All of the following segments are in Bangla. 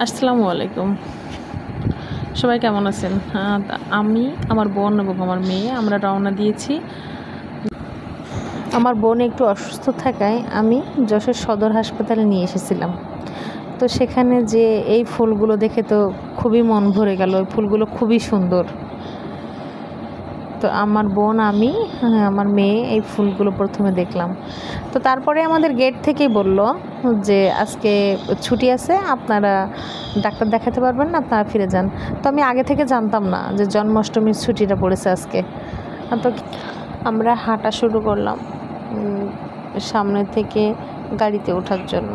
আসসালামু আলাইকুম। সবাই কেমন আছেন? আমি, আমার বোন এবং আমার মেয়ে আমরা রওনা দিয়েছি। আমার বোন একটু অসুস্থ থাকায় আমি যশোর সদর হাসপাতালে নিয়ে এসেছিলাম। তো সেখানে যে এই ফুলগুলো দেখে তো খুবই মন ভরে গেল। ওই ফুলগুলো খুবই সুন্দর। তো আমার বোন, আমি, আমার মেয়ে এই ফুলগুলো প্রথমে দেখলাম। তো তারপরে আমাদের গেট থেকেই বলল যে আজকে ছুটি আছে, আপনারা ডাক্তার দেখাতে পারবেন না, আপনারা ফিরে যান। তো আমি আগে থেকে জানতাম না যে জন্মাষ্টমীর ছুটিটা পড়েছে আজকে। তো আমরা হাঁটা শুরু করলাম সামনে থেকে গাড়িতে ওঠার জন্য।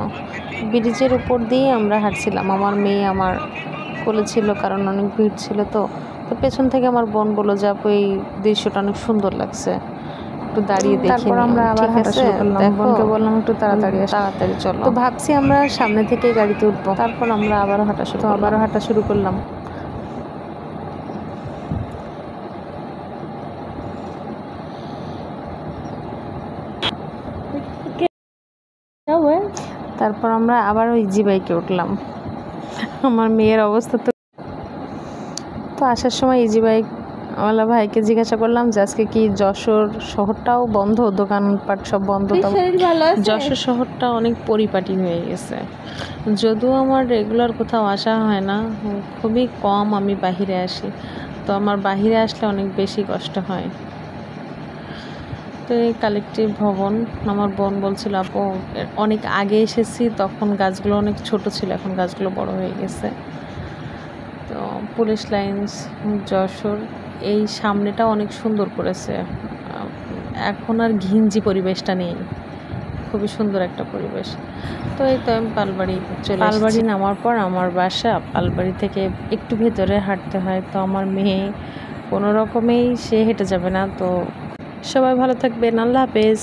ব্রিজের উপর দিয়ে আমরা হাঁটছিলাম। আমার মেয়ে আমার কোলে ছিল, কারণ অনেক ভিড় ছিল। তো পেছন থেকে আমার বোন বলল যে আপু এই দৃশ্যটা অনেক সুন্দর লাগছে, একটু দাঁড়িয়ে দেখি। তারপর আমরা আবার হাঁটা শুরু করলাম। বোনকে বললাম একটু তাড়াতাড়ি চলো। তো ভাবছি আমরা সামনে থেকে গাড়িতে উঠবো। তারপর আমরা আবারও হাঁটা শুরু করলাম। তারপর আমরা আবারও ইজি বাইকে উঠলাম। আমার মেয়ের অবস্থা তো আসার সময় ইজি বাইকওয়ালা ভাইকে জিজ্ঞাসা করলাম যে আজকে কি যশোর শহরটাও বন্ধ, দোকানপাট সব বন্ধ? যশোর শহরটা অনেক পরিপাটি হয়ে গেছে। যদিও আমার রেগুলার কোথাও আসা হয় না, খুবই কম আমি বাহিরে আসি। তো আমার বাহিরে আসলে অনেক বেশি কষ্ট হয়। তো এই কালেক্টিভ ভবন, আমার বোন বলছিল আপু অনেক আগে এসেছি, তখন গাছগুলো অনেক ছোট ছিল, এখন গাছগুলো বড় হয়ে গেছে। তো পুলিশ লাইন্স যশোর এই সামনেটা অনেক সুন্দর করেছে। এখন আর ঘিঞ্জি পরিবেশটা নেই, খুবই সুন্দর একটা পরিবেশ। তো এই তো আমি পালবাড়ি নামার পর আমার বাসা পালবাড়ি থেকে একটু ভেতরে হাঁটতে হয়। তো আমার মেয়ে কোনো রকমেই সে হেঁটে যাবে না। তো সবাই ভালো থাকবেন, আল্লাহ হাফেজ।